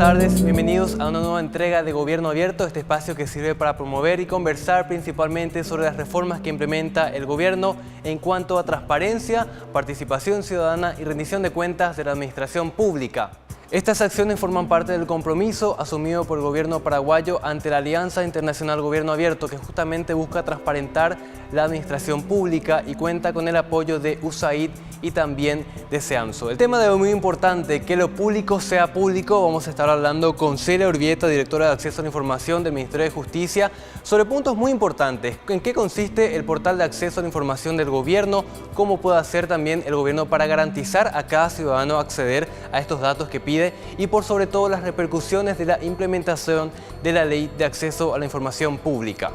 tardes, bienvenidos a una nueva entrega de Gobierno Abierto, este espacio que sirve para promover y conversar principalmente sobre las reformas que implementa el gobierno en cuanto a transparencia, participación ciudadana y rendición de cuentas de la administración pública. Estas acciones forman parte del compromiso asumido por el gobierno paraguayo ante la Alianza Internacional Gobierno Abierto, que justamente busca transparentar la administración pública y cuenta con el apoyo de USAID y también de SEAMSO. El tema de hoy muy importante, que lo público sea público. Vamos a estar hablando con Celia Urbieta, directora de Acceso a la Información del Ministerio de Justicia, sobre puntos muy importantes. ¿En qué consiste el portal de acceso a la información del gobierno? ¿Cómo puede hacer también el gobierno para garantizar a cada ciudadano acceder a estos datos que pide? Y por sobre todo las repercusiones de la implementación de la Ley de Acceso a la Información Pública.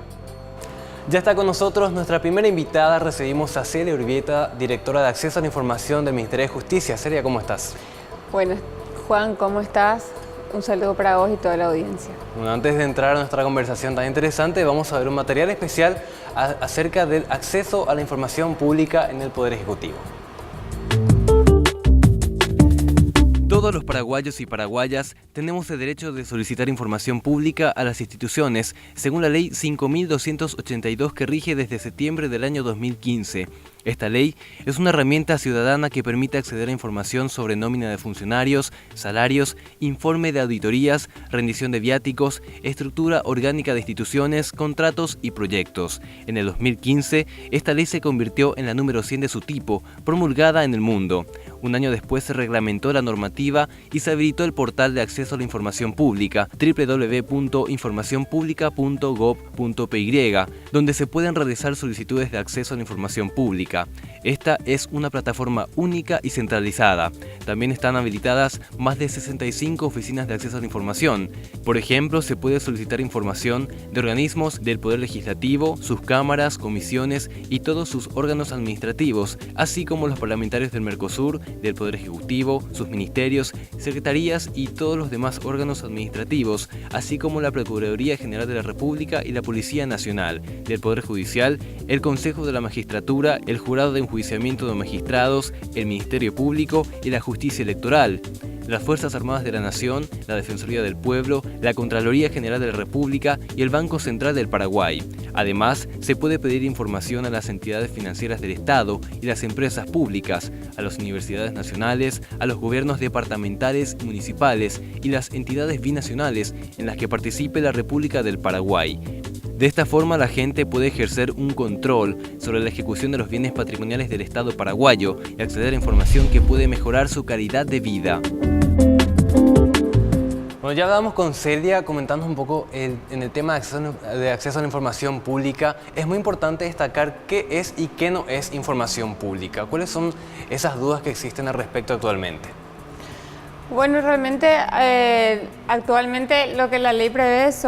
Ya está con nosotros nuestra primera invitada. Recibimos a Celia Urbieta, directora de Acceso a la Información del Ministerio de Justicia. Celia, ¿cómo estás? Bueno, Juan, ¿cómo estás? Un saludo para vos y toda la audiencia. Bueno, antes de entrar a nuestra conversación tan interesante, vamos a ver un material especial acerca del acceso a la información pública en el Poder Ejecutivo. Todos los paraguayos y paraguayas tenemos el derecho de solicitar información pública a las instituciones, según la Ley 5.282 que rige desde septiembre del año 2015. Esta ley es una herramienta ciudadana que permite acceder a información sobre nómina de funcionarios, salarios, informe de auditorías, rendición de viáticos, estructura orgánica de instituciones, contratos y proyectos. En el 2015, esta ley se convirtió en la número 100 de su tipo, promulgada en el mundo. Un año después se reglamentó la normativa y se habilitó el portal de acceso a la información pública, www.informacionpublica.gov.py, donde se pueden realizar solicitudes de acceso a la información pública. Esta es una plataforma única y centralizada. También están habilitadas más de 65 oficinas de acceso a la información. Por ejemplo, se puede solicitar información de organismos del Poder Legislativo, sus cámaras, comisiones y todos sus órganos administrativos, así como los parlamentarios del Mercosur, del Poder Ejecutivo, sus ministerios, secretarías y todos los demás órganos administrativos, así como la Procuraduría General de la República y la Policía Nacional, del Poder Judicial, el Consejo de la Magistratura, el Jurado de Enjuiciamiento de Magistrados, el Ministerio Público y la Justicia Electoral, las Fuerzas Armadas de la Nación, la Defensoría del Pueblo, la Contraloría General de la República y el Banco Central del Paraguay. Además, se puede pedir información a las entidades financieras del Estado y las empresas públicas, a las universidades nacionales, a los gobiernos departamentales y municipales y las entidades binacionales en las que participe la República del Paraguay. De esta forma, la gente puede ejercer un control sobre la ejecución de los bienes patrimoniales del Estado paraguayo y acceder a información que puede mejorar su calidad de vida. Bueno, ya hablamos con Celia comentando un poco en el tema de acceso a la información pública. Es muy importante destacar qué es y qué no es información pública. ¿Cuáles son esas dudas que existen al respecto actualmente? Bueno, realmente actualmente lo que la ley prevé es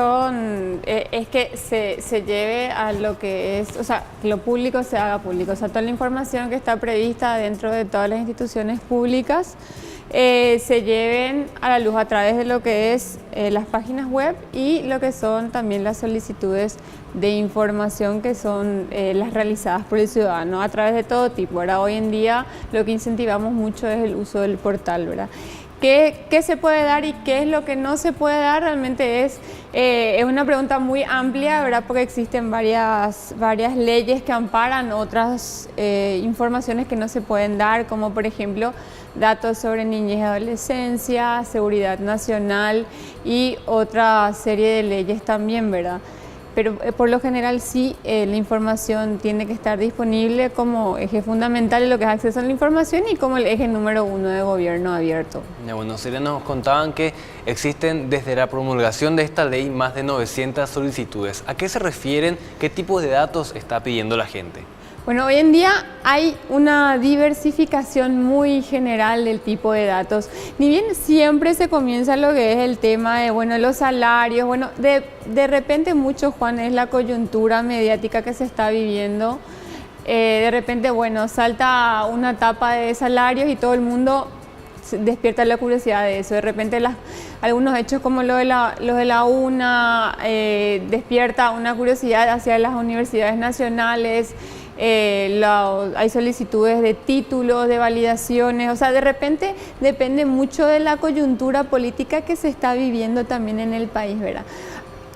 que se lleve a lo que es, o sea, que lo público se haga público. O sea, toda la información que está prevista dentro de todas las instituciones públicas se lleven a la luz a través de lo que es las páginas web y lo que son también las solicitudes de información que son las realizadas por el ciudadano a través de todo tipo, ¿verdad? Hoy en día lo que incentivamos mucho es el uso del portal, ¿verdad? ¿Qué se puede dar y qué es lo que no se puede dar? Realmente es una pregunta muy amplia, ¿verdad? Porque existen varias leyes que amparan otras informaciones que no se pueden dar, como por ejemplo datos sobre niñez y adolescencia, seguridad nacional y otra serie de leyes también, ¿verdad? Pero por lo general sí, la información tiene que estar disponible como eje fundamental en lo que es acceso a la información y como el eje número 1 de gobierno abierto. Ya, bueno, Celia, nos contaban que existen desde la promulgación de esta ley más de 900 solicitudes. ¿A qué se refieren? ¿Qué tipo de datos está pidiendo la gente? Bueno, hoy en día hay una diversificación muy general del tipo de datos. Ni bien siempre se comienza lo que es el tema de, bueno, los salarios. Bueno, de repente mucho, Juan, es la coyuntura mediática que se está viviendo. De repente, bueno, salta una tapa de salarios y todo el mundo despierta la curiosidad de eso. De repente algunos hechos como los de la UNA despierta una curiosidad hacia las universidades nacionales. hay solicitudes de títulos, de validaciones, o sea, de repente depende mucho de la coyuntura política que se está viviendo también en el país, ¿verdad?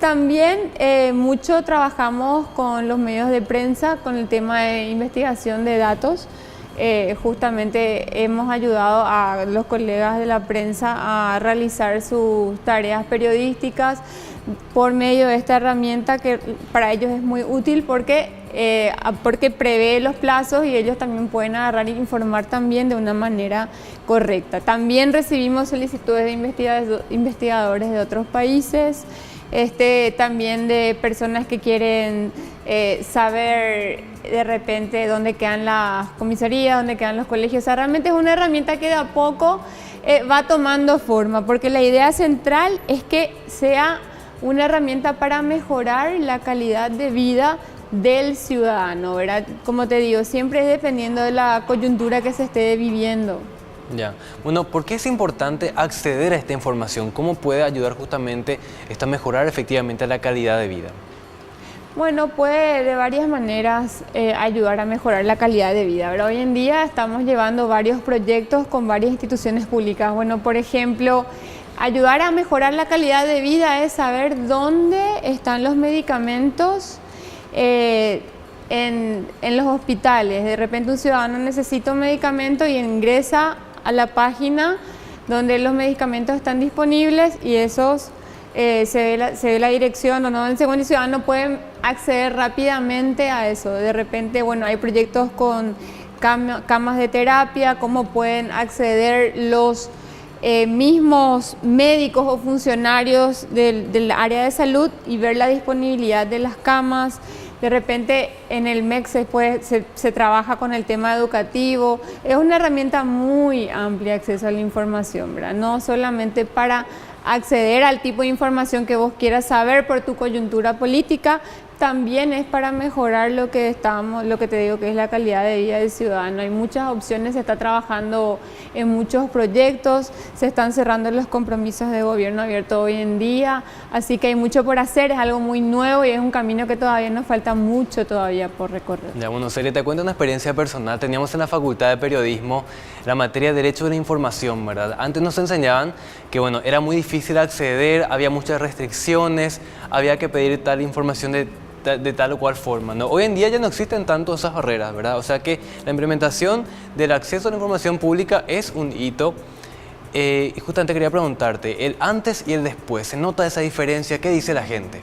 También mucho trabajamos con los medios de prensa, con el tema de investigación de datos. Justamente hemos ayudado a los colegas de la prensa a realizar sus tareas periodísticas por medio de esta herramienta que para ellos es muy útil porque prevé los plazos y ellos también pueden agarrar e informar también de una manera correcta. También recibimos solicitudes de investigadores de otros países, también de personas que quieren saber de repente dónde quedan las comisarías, dónde quedan los colegios. O sea, realmente es una herramienta que de a poco va tomando forma, porque la idea central es que sea una herramienta para mejorar la calidad de vida del ciudadano, ¿verdad? Como te digo, siempre es dependiendo de la coyuntura que se esté viviendo. Ya. Bueno, ¿por qué es importante acceder a esta información? ¿Cómo puede ayudar justamente esto a mejorar efectivamente la calidad de vida? Bueno, puede de varias maneras ayudar a mejorar la calidad de vida, ¿verdad? Hoy en día estamos llevando varios proyectos con varias instituciones públicas. Bueno, por ejemplo, ayudar a mejorar la calidad de vida es saber dónde están los medicamentos en los hospitales. De repente un ciudadano necesita un medicamento y ingresa a la página donde los medicamentos están disponibles y esos se ve la dirección o no. El segundo ciudadano puede acceder rápidamente a eso. De repente, bueno, hay proyectos con camas de terapia, cómo pueden acceder los mismos médicos o funcionarios del área de salud y ver la disponibilidad de las camas. De repente en el MEC se trabaja con el tema educativo. Es una herramienta muy amplia acceso a la información, ¿verdad? No solamente para acceder al tipo de información que vos quieras saber por tu coyuntura política, también es para mejorar lo que te digo que es la calidad de vida del ciudadano. Hay muchas opciones, se está trabajando en muchos proyectos, se están cerrando los compromisos de gobierno abierto hoy en día, así que hay mucho por hacer, es algo muy nuevo y es un camino que todavía nos falta mucho todavía por recorrer. Ya, bueno, Celia, te cuento una experiencia personal. Teníamos en la Facultad de Periodismo la materia de Derecho de la Información, ¿verdad? Antes nos enseñaban que, bueno, era muy difícil acceder, había muchas restricciones, había que pedir tal información de tal o cual forma, ¿no? Hoy en día ya no existen tanto esas barreras, ¿verdad? O sea que la implementación del acceso a la información pública es un hito. Y justamente quería preguntarte, el antes y el después, ¿se nota esa diferencia? ¿Qué dice la gente?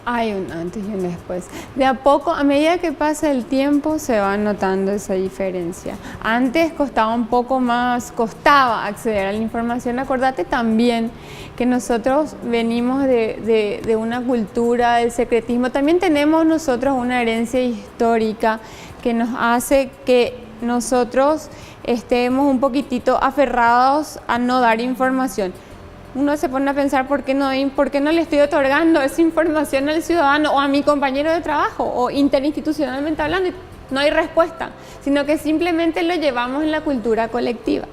Hay un antes y un después. De a poco, a medida que pasa el tiempo, se va notando esa diferencia. Antes costaba un poco más, costaba acceder a la información. Acordate también que nosotros venimos de una cultura del secretismo. También tenemos nosotros una herencia histórica que nos hace que nosotros estemos un poquitito aferrados a no dar información. Uno se pone a pensar ¿por qué no le estoy otorgando esa información al ciudadano o a mi compañero de trabajo o interinstitucionalmente hablando? No hay respuesta, sino que simplemente lo llevamos en la cultura colectiva.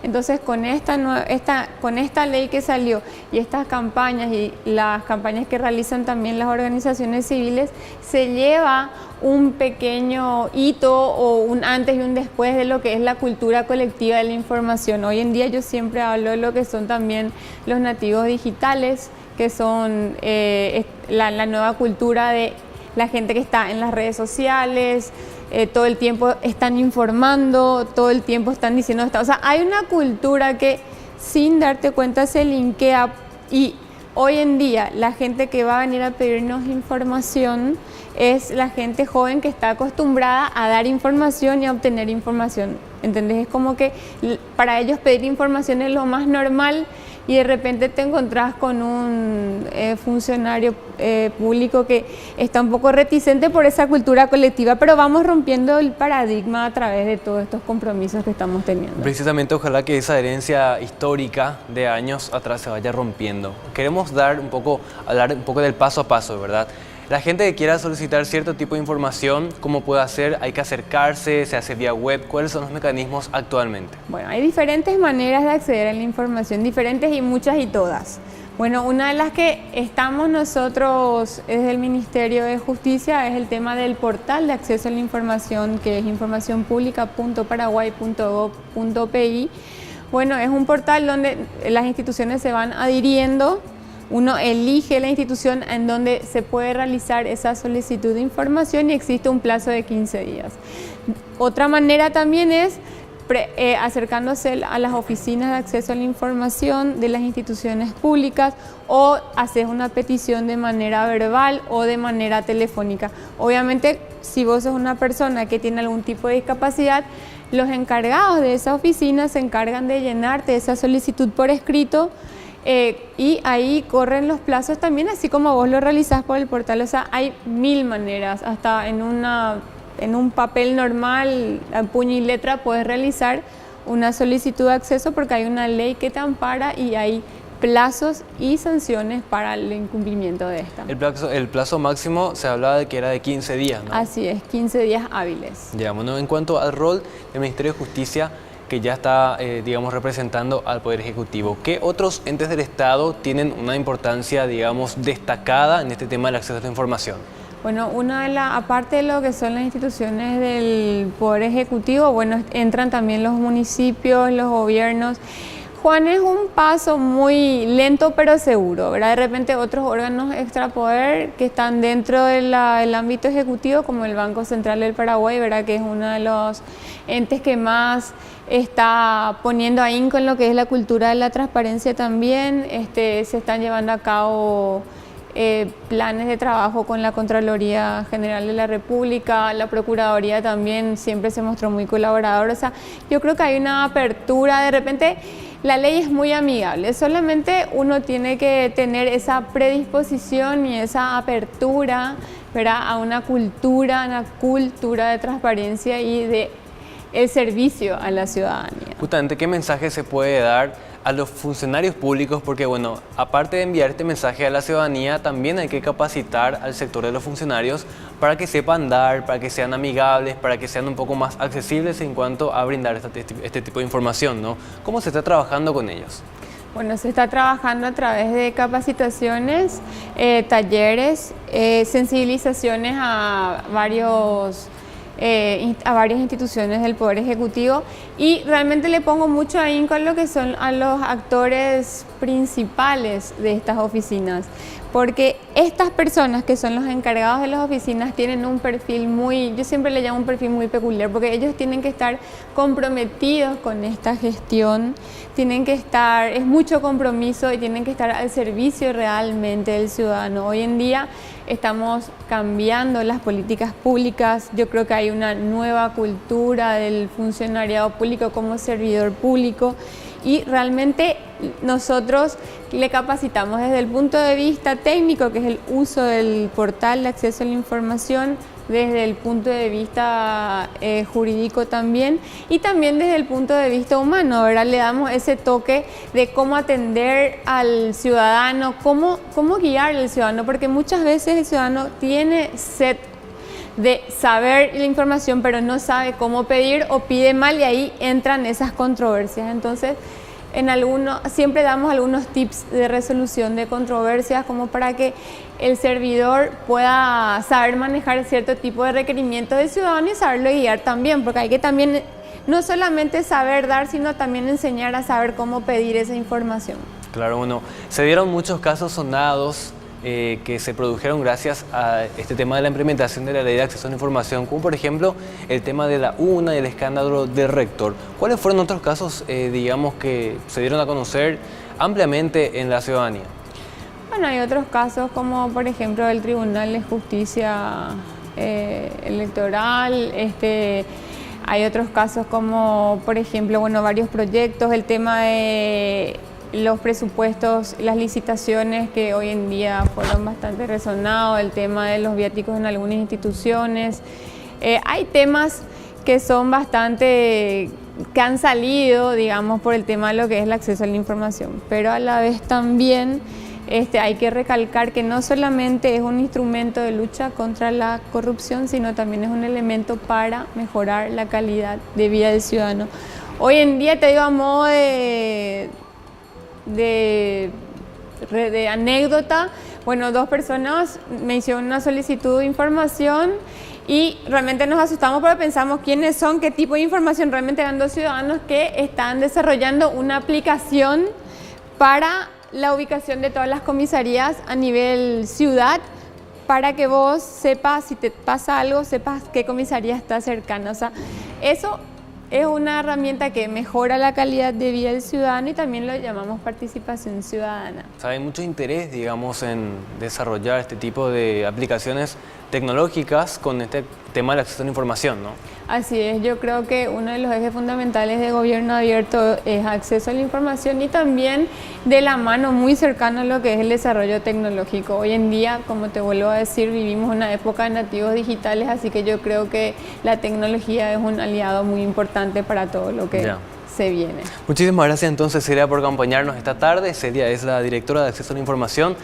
Entonces con esta ley que salió y estas campañas y las campañas que realizan también las organizaciones civiles, se lleva un pequeño hito o un antes y un después de lo que es la cultura colectiva de la información. Hoy en día yo siempre hablo de lo que son también los nativos digitales, que son la nueva cultura de la gente que está en las redes sociales, todo el tiempo están informando, todo el tiempo están diciendo, o sea, hay una cultura que sin darte cuenta se linkea y hoy en día la gente que va a venir a pedirnos información es la gente joven que está acostumbrada a dar información y a obtener información, ¿entendés? Es como que para ellos pedir información es lo más normal y de repente te encontrás con un funcionario público que está un poco reticente por esa cultura colectiva, pero vamos rompiendo el paradigma a través de todos estos compromisos que estamos teniendo. Precisamente, ojalá que esa herencia histórica de años atrás se vaya rompiendo. Queremos hablar un poco del paso a paso, ¿verdad? La gente que quiera solicitar cierto tipo de información, ¿cómo puede hacer? ¿Hay que acercarse? ¿Se hace vía web? ¿Cuáles son los mecanismos actualmente? Bueno, hay diferentes maneras de acceder a la información, diferentes y muchas y todas. Bueno, una de las que estamos nosotros desde el Ministerio de Justicia es el tema del portal de acceso a la información, que es informacionpublica.paraguay.gov.pi. Bueno, es un portal donde las instituciones se van adhiriendo, uno elige la institución en donde se puede realizar esa solicitud de información y existe un plazo de 15 días. Otra manera también es acercándose a las oficinas de acceso a la información de las instituciones públicas o hacer una petición de manera verbal o de manera telefónica. Obviamente, si vos sos una persona que tiene algún tipo de discapacidad, los encargados de esa oficina se encargan de llenarte esa solicitud por escrito y ahí corren los plazos también, así como vos lo realizás por el portal. O sea, hay 1000 maneras, hasta en un papel normal, a puño y letra, puedes realizar una solicitud de acceso porque hay una ley que te ampara y hay plazos y sanciones para el incumplimiento de esta. El plazo máximo se hablaba de que era de 15 días, ¿no? Así es, 15 días hábiles. Ya, bueno, en cuanto al rol del Ministerio de Justicia, que ya está, digamos, representando al Poder Ejecutivo, ¿qué otros entes del Estado tienen una importancia, digamos, destacada en este tema del acceso a la información? Bueno, aparte de lo que son las instituciones del Poder Ejecutivo, bueno, entran también los municipios, los gobiernos. Juan, es un paso muy lento pero seguro, ¿verdad? De repente otros órganos extrapoder que están dentro del ámbito ejecutivo, como el Banco Central del Paraguay, ¿verdad? Que es uno de los entes que más está poniendo ahínco en lo que es la cultura de la transparencia también. Se están llevando a cabo planes de trabajo con la Contraloría General de la República, la Procuraduría también siempre se mostró muy colaboradora. O sea, yo creo que hay una apertura, de repente la ley es muy amigable, solamente uno tiene que tener esa predisposición y esa apertura, ¿verdad?, a una cultura de transparencia y de el servicio a la ciudadanía. Justamente, ¿qué mensaje se puede dar a los funcionarios públicos? Porque, bueno, aparte de enviar este mensaje a la ciudadanía, también hay que capacitar al sector de los funcionarios para que sepan dar, para que sean amigables, para que sean un poco más accesibles en cuanto a brindar este tipo de información, ¿no? ¿Cómo se está trabajando con ellos? Bueno, se está trabajando a través de capacitaciones, talleres, sensibilizaciones a varias instituciones del Poder Ejecutivo, y realmente le pongo mucho ahínco a lo que son a los actores principales de estas oficinas, porque estas personas que son los encargados de las oficinas tienen un perfil yo siempre le llamo un perfil muy peculiar, porque ellos tienen que estar comprometidos con esta gestión, es mucho compromiso y tienen que estar al servicio realmente del ciudadano. Hoy en día estamos cambiando las políticas públicas, yo creo que hay una nueva cultura del funcionariado público como servidor público, y realmente nosotros le capacitamos desde el punto de vista técnico, que es el uso del portal de acceso a la información, desde el punto de vista jurídico también, y también desde el punto de vista humano, ¿verdad? Le damos ese toque de cómo atender al ciudadano, cómo guiar al ciudadano, porque muchas veces el ciudadano tiene sed de saber la información, pero no sabe cómo pedir o pide mal, y ahí entran esas controversias. Entonces, siempre damos algunos tips de resolución de controversias, como para que el servidor pueda saber manejar cierto tipo de requerimientos del ciudadano y saberlo guiar también, porque hay que también no solamente saber dar, sino también enseñar a saber cómo pedir esa información. Claro, bueno, se dieron muchos casos sonados que se produjeron gracias a este tema de la implementación de la Ley de Acceso a la Información, como por ejemplo el tema de la UNA y el escándalo del rector. ¿Cuáles fueron otros casos, digamos, que se dieron a conocer ampliamente en la ciudadanía? Bueno, hay otros casos como por ejemplo el Tribunal de Justicia Electoral, hay otros casos como por ejemplo, bueno, varios proyectos, el tema de los presupuestos, las licitaciones que hoy en día fueron bastante resonados, el tema de los viáticos en algunas instituciones. Hay temas que son que han salido, digamos, por el tema de lo que es el acceso a la información, pero a la vez también hay que recalcar que no solamente es un instrumento de lucha contra la corrupción, sino también es un elemento para mejorar la calidad de vida del ciudadano. Hoy en día, te digo, a modo de de anécdota, bueno, 2 personas me hicieron una solicitud de información y realmente nos asustamos porque pensamos quiénes son, qué tipo de información. Realmente eran 2 ciudadanos que están desarrollando una aplicación para la ubicación de todas las comisarías a nivel ciudad, para que vos sepas, si te pasa algo, sepas qué comisaría está cercana. O sea, eso es una herramienta que mejora la calidad de vida del ciudadano y también lo llamamos participación ciudadana. O sea, hay mucho interés, digamos, en desarrollar este tipo de aplicaciones tecnológicas con este tema del acceso a la información, ¿no? Así es, yo creo que uno de los ejes fundamentales de gobierno abierto es acceso a la información y también de la mano muy cercano a lo que es el desarrollo tecnológico. Hoy en día, como te vuelvo a decir, vivimos una época de nativos digitales, así que yo creo que la tecnología es un aliado muy importante para todo lo que se viene. Muchísimas gracias entonces, Celia, por acompañarnos esta tarde. Celia es la directora de Acceso a la Información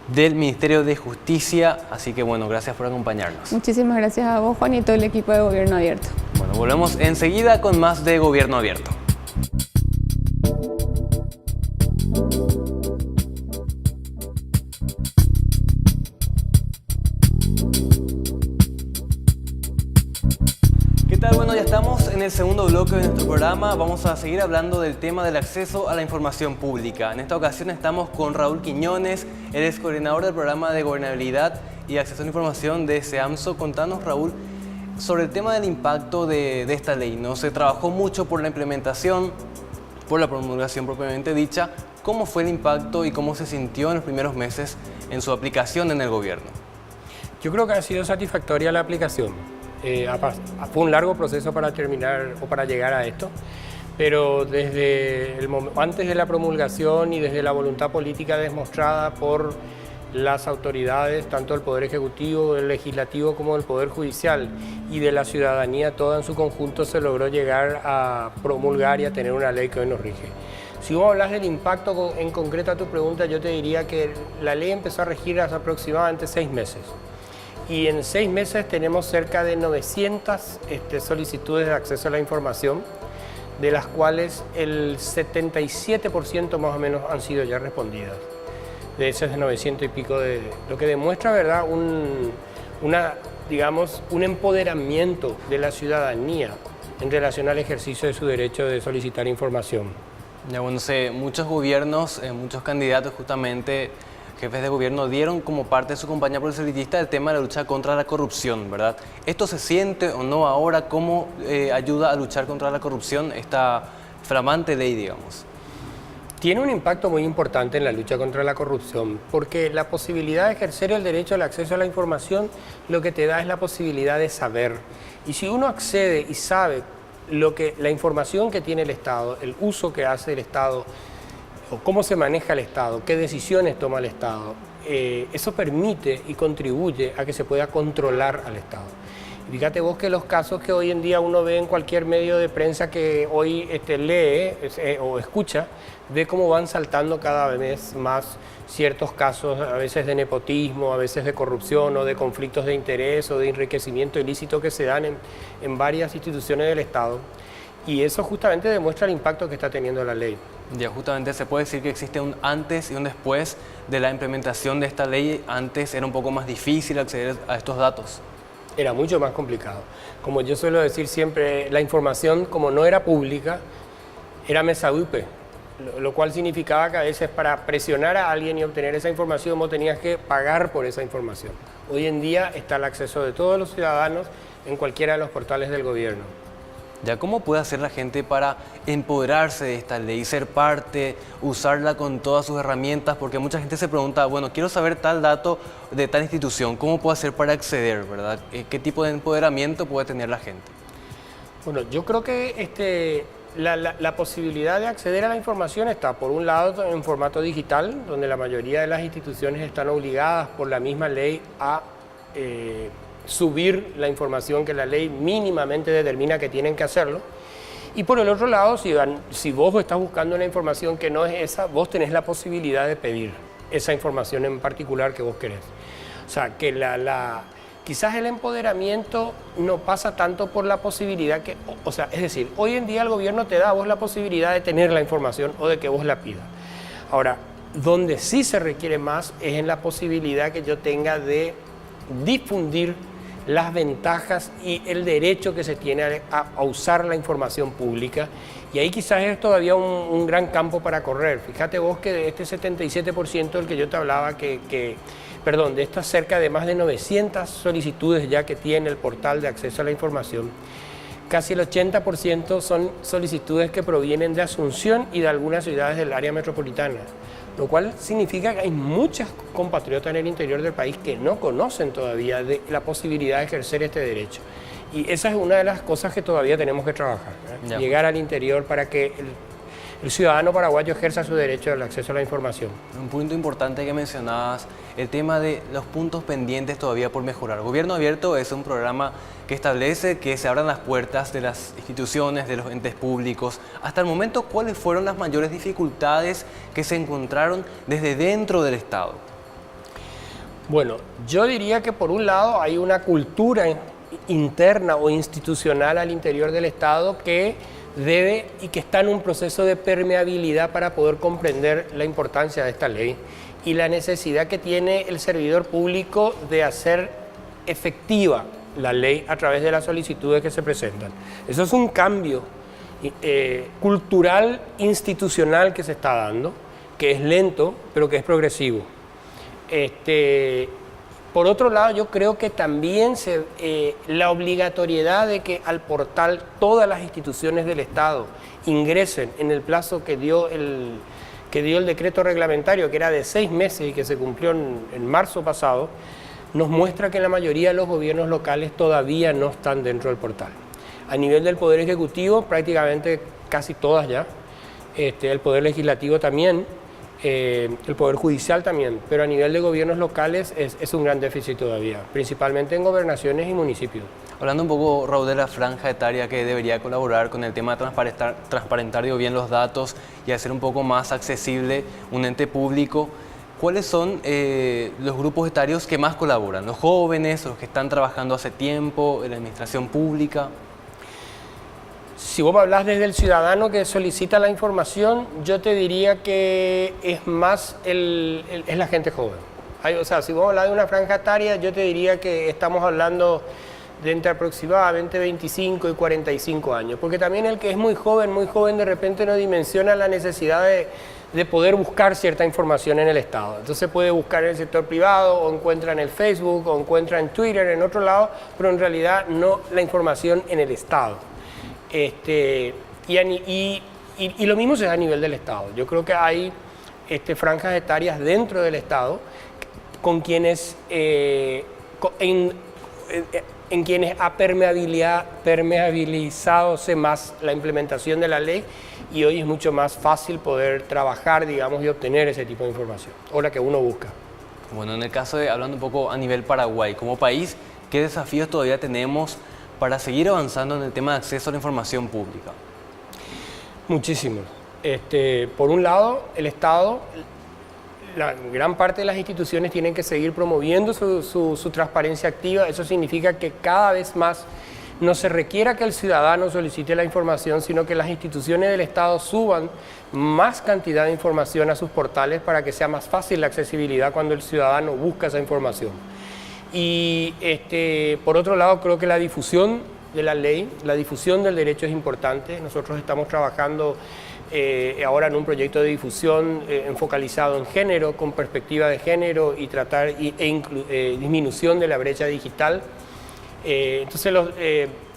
del Ministerio de Justicia, así que bueno, gracias por acompañarnos. Muchísimas gracias a vos, Juan, y todo el equipo de Gobierno Abierto. Bueno, volvemos enseguida con más de Gobierno Abierto. ¿Qué tal? Bueno, ya estamos en el segundo bloque de nuestro programa. Vamos a seguir hablando del tema del acceso a la información pública. En esta ocasión estamos con Raúl Quiñones, él es coordinador del programa de gobernabilidad y acceso a la información de SEAMSO. Contanos, Raúl, sobre el tema del impacto de esta ley, ¿no? Se trabajó mucho por la implementación, por la promulgación propiamente dicha. ¿Cómo fue el impacto y cómo se sintió en los primeros meses en su aplicación en el gobierno? Yo creo que ha sido satisfactoria la aplicación. Fue un largo proceso para terminar o para llegar a esto, pero desde antes de la promulgación y desde la voluntad política demostrada por las autoridades, tanto del Poder Ejecutivo, del Legislativo como del Poder Judicial y de la ciudadanía toda en su conjunto, se logró llegar a promulgar y a tener una ley que hoy nos rige. Si vos hablas del impacto en concreto a tu pregunta, yo te diría que la ley empezó a regir hace aproximadamente 6 meses. Y en 6 meses tenemos cerca de 900 solicitudes de acceso a la información, de las cuales el 77% más o menos han sido ya respondidas. De esas 900 y pico, lo que demuestra, ¿verdad?, un empoderamiento de la ciudadanía en relación al ejercicio de su derecho de solicitar información. Ya, bueno, muchos gobiernos, muchos candidatos justamente, jefes de gobierno, dieron como parte de su campaña proselitista el tema de la lucha contra la corrupción, ¿verdad? ¿Esto se siente o no ahora? ¿Cómo ayuda a luchar contra la corrupción esta flamante ley, digamos? Tiene un impacto muy importante en la lucha contra la corrupción, porque la posibilidad de ejercer el derecho al acceso a la información lo que te da es la posibilidad de saber. Y si uno accede y sabe la información que tiene el Estado, el uso que hace el Estado, o cómo se maneja el Estado, qué decisiones toma el Estado, eso permite y contribuye a que se pueda controlar al Estado. Fíjate vos que los casos que hoy en día uno ve en cualquier medio de prensa que hoy lee o escucha, ve cómo van saltando cada vez más ciertos casos, a veces de nepotismo, a veces de corrupción o de conflictos de interés o de enriquecimiento ilícito que se dan en varias instituciones del Estado. Y eso justamente demuestra el impacto que está teniendo la ley. Ya, justamente se puede decir que existe un antes y un después de la implementación de esta ley. Antes era un poco más difícil acceder a estos datos. Era mucho más complicado. Como yo suelo decir siempre, la información, como no era pública, era mesadupe, lo cual significaba que a veces para presionar a alguien y obtener esa información vos tenías que pagar por esa información. Hoy en día está el acceso de todos los ciudadanos en cualquiera de los portales del gobierno. Ya, ¿cómo puede hacer la gente para empoderarse de esta ley, ser parte, usarla con todas sus herramientas? Porque mucha gente se pregunta, bueno, quiero saber tal dato de tal institución, ¿cómo puedo hacer para acceder, verdad? ¿Qué tipo de empoderamiento puede tener la gente? Bueno, yo creo que la posibilidad de acceder a la información está, por un lado, en formato digital, donde la mayoría de las instituciones están obligadas por la misma ley a subir la información que la ley mínimamente determina que tienen que hacerlo. Y por el otro lado, si vos estás buscando una información que no es esa, vos tenés la posibilidad de pedir esa información en particular que vos querés. O sea, que quizás el empoderamiento no pasa tanto por la posibilidad que... O sea, es decir, hoy en día el gobierno te da a vos la posibilidad de tener la información o de que vos la pidas. Ahora, donde sí se requiere más es en la posibilidad que yo tenga de difundir las ventajas y el derecho que se tiene a usar la información pública. Y ahí quizás es todavía un gran campo para correr. Fíjate vos que de este 77% del que yo te hablaba, perdón, de estas cerca de más de 900 solicitudes ya que tiene el portal de acceso a la información, casi el 80% son solicitudes que provienen de Asunción y de algunas ciudades del área metropolitana, lo cual significa que hay muchas compatriotas en el interior del país que no conocen todavía de la posibilidad de ejercer este derecho. Y esa es una de las cosas que todavía tenemos que trabajar, ¿eh? Llegar al interior para que el ciudadano paraguayo ejerza su derecho al acceso a la información. Un punto importante que mencionabas, el tema de los puntos pendientes todavía por mejorar. Gobierno Abierto es un programa que establece que se abran las puertas de las instituciones, de los entes públicos. Hasta el momento, ¿cuáles fueron las mayores dificultades que se encontraron desde dentro del Estado? Bueno, yo diría que por un lado hay una cultura interna o institucional al interior del Estado que debe y que está en un proceso de permeabilidad para poder comprender la importancia de esta ley y la necesidad que tiene el servidor público de hacer efectiva la ley a través de las solicitudes que se presentan. Eso es un cambio cultural, institucional que se está dando, que es lento, pero que es progresivo. Por otro lado, yo creo que también la obligatoriedad de que al portal todas las instituciones del Estado ingresen en el plazo que dio el decreto reglamentario, que era de 6 meses y que se cumplió en marzo pasado, nos muestra que la mayoría de los gobiernos locales todavía no están dentro del portal. A nivel del Poder Ejecutivo, prácticamente casi todas ya, el Poder Legislativo también, el Poder Judicial también, pero a nivel de gobiernos locales es un gran déficit todavía, principalmente en gobernaciones y municipios. Hablando un poco, Raúl, de la franja etaria que debería colaborar con el tema de transparentar bien los datos y hacer un poco más accesible un ente público, ¿cuáles son los grupos etarios que más colaboran? ¿Los jóvenes, los que están trabajando hace tiempo, en la administración pública? Si vos me hablas desde el ciudadano que solicita la información, yo te diría que es más es la gente joven. O sea, si vos hablas de una franja etaria, yo te diría que estamos hablando de entre aproximadamente 25 y 45 años, porque también el que es muy joven de repente no dimensiona la necesidad de poder buscar cierta información en el Estado. Entonces puede buscar en el sector privado, o encuentra en el Facebook, o encuentra en Twitter, en otro lado, pero en realidad no la información en el Estado. Y lo mismo se da a nivel del Estado. Yo creo que hay franjas etarias dentro del Estado con quienes, en quienes ha permeabilizadose más la implementación de la ley y hoy es mucho más fácil poder trabajar, digamos, y obtener ese tipo de información, o la que uno busca. Bueno, en el caso de, hablando un poco a nivel Paraguay, como país, ¿qué desafíos todavía tenemos para seguir avanzando en el tema de acceso a la información pública? Muchísimos. Por un lado, el Estado, la gran parte de las instituciones tienen que seguir promoviendo su transparencia activa. Eso significa que cada vez más no se requiera que el ciudadano solicite la información, sino que las instituciones del Estado suban más cantidad de información a sus portales para que sea más fácil la accesibilidad cuando el ciudadano busca esa información. Y por otro lado, creo que la difusión de la ley, la difusión del derecho es importante. Nosotros estamos trabajando ahora en un proyecto de difusión focalizado en género, con perspectiva de género y tratar disminución de la brecha digital. Entonces,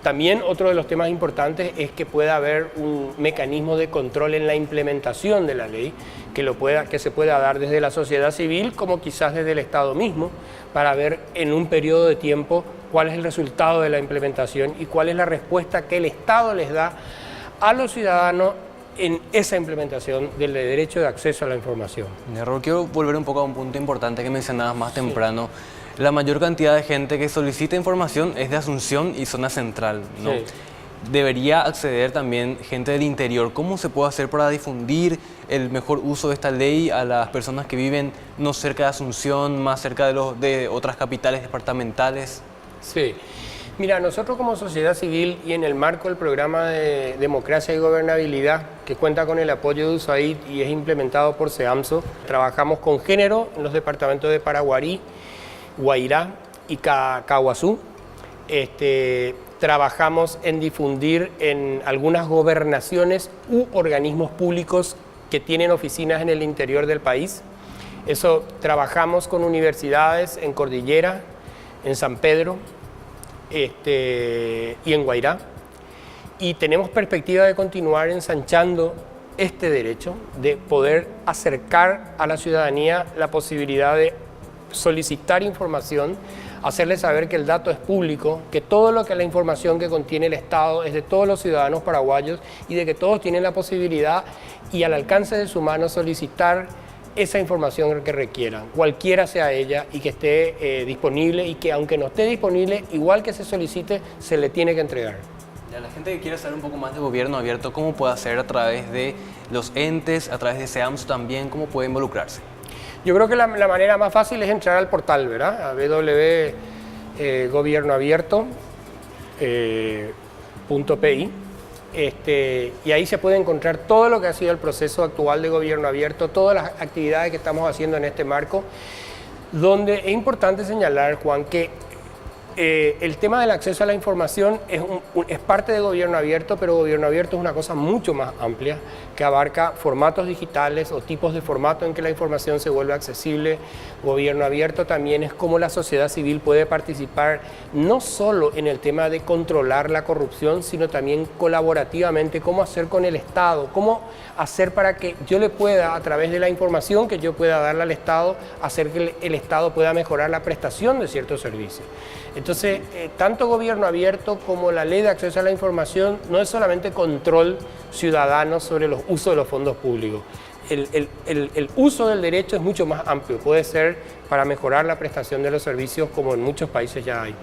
también otro de los temas importantes es que pueda haber un mecanismo de control en la implementación de la ley, que se pueda dar desde la sociedad civil como quizás desde el Estado mismo, para ver en un periodo de tiempo cuál es el resultado de la implementación y cuál es la respuesta que el Estado les da a los ciudadanos en esa implementación del derecho de acceso a la información. Raúl, quiero volver un poco a un punto importante que mencionabas más temprano. La mayor cantidad de gente que solicita información es de Asunción y zona central, ¿no? Sí. Debería acceder también gente del interior. ¿Cómo se puede hacer para difundir el mejor uso de esta ley a las personas que viven no cerca de Asunción, más cerca de otras capitales departamentales? Sí. Mira, nosotros como sociedad civil y en el marco del programa de democracia y gobernabilidad, que cuenta con el apoyo de USAID y es implementado por SEAMSO, trabajamos con género en los departamentos de Paraguarí, Guairá y Caguazú. Trabajamos en difundir en algunas gobernaciones u organismos públicos que tienen oficinas en el interior del país. Eso, trabajamos con universidades en Cordillera, en San Pedro, y en Guairá, y tenemos perspectiva de continuar ensanchando este derecho de poder acercar a la ciudadanía la posibilidad de solicitar información, hacerles saber que el dato es público, que todo lo que la información que contiene el Estado es de todos los ciudadanos paraguayos y de que todos tienen la posibilidad y al alcance de su mano solicitar esa información que requieran, cualquiera sea ella, y que esté disponible, y que aunque no esté disponible, igual que se solicite, se le tiene que entregar. A la gente que quiere saber un poco más de gobierno abierto, ¿cómo puede hacer a través de los entes, a través de SEAMSO también? ¿Cómo puede involucrarse? Yo creo que la manera más fácil es entrar al portal, ¿verdad? A www.gobiernoabierto.pi. Y ahí se puede encontrar todo lo que ha sido el proceso actual de gobierno abierto, todas las actividades que estamos haciendo en este marco, donde es importante señalar, Juan, que el tema del acceso a la información es parte de gobierno abierto, pero gobierno abierto es una cosa mucho más amplia que abarca formatos digitales o tipos de formato en que la información se vuelve accesible. Gobierno abierto también es cómo la sociedad civil puede participar no solo en el tema de controlar la corrupción, sino también colaborativamente, cómo hacer con el Estado, cómo hacer para que yo le pueda, a través de la información que yo pueda darle al Estado, hacer que el Estado pueda mejorar la prestación de ciertos servicios. Entonces, tanto gobierno abierto como la ley de acceso a la información no es solamente control ciudadano sobre los usos de los fondos públicos. El uso del derecho es mucho más amplio, puede ser para mejorar la prestación de los servicios como en muchos países ya hay.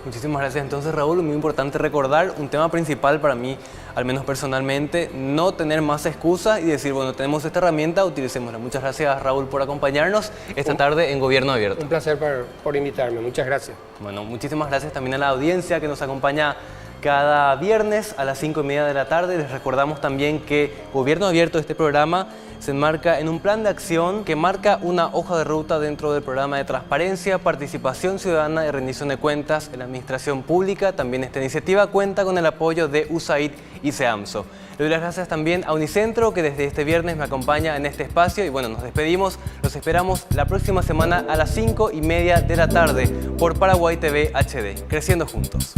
Muchísimas gracias. Entonces, Raúl, muy importante recordar un tema principal para mí, al menos personalmente, no tener más excusas y decir, bueno, tenemos esta herramienta, utilicémosla. Muchas gracias, Raúl, por acompañarnos esta tarde en Gobierno Abierto. Un placer por invitarme. Muchas gracias. Bueno, muchísimas gracias también a la audiencia que nos acompaña cada viernes a las 5:30 de la tarde. Les recordamos también que Gobierno Abierto, este programa, se enmarca en un plan de acción que marca una hoja de ruta dentro del programa de transparencia, participación ciudadana y rendición de cuentas en la administración pública. También esta iniciativa cuenta con el apoyo de USAID y SEAMSO. Le doy las gracias también a Unicentro, que desde este viernes me acompaña en este espacio. Y bueno, nos despedimos. Los esperamos la próxima semana a las 5:30 de la tarde por Paraguay TV HD. Creciendo juntos.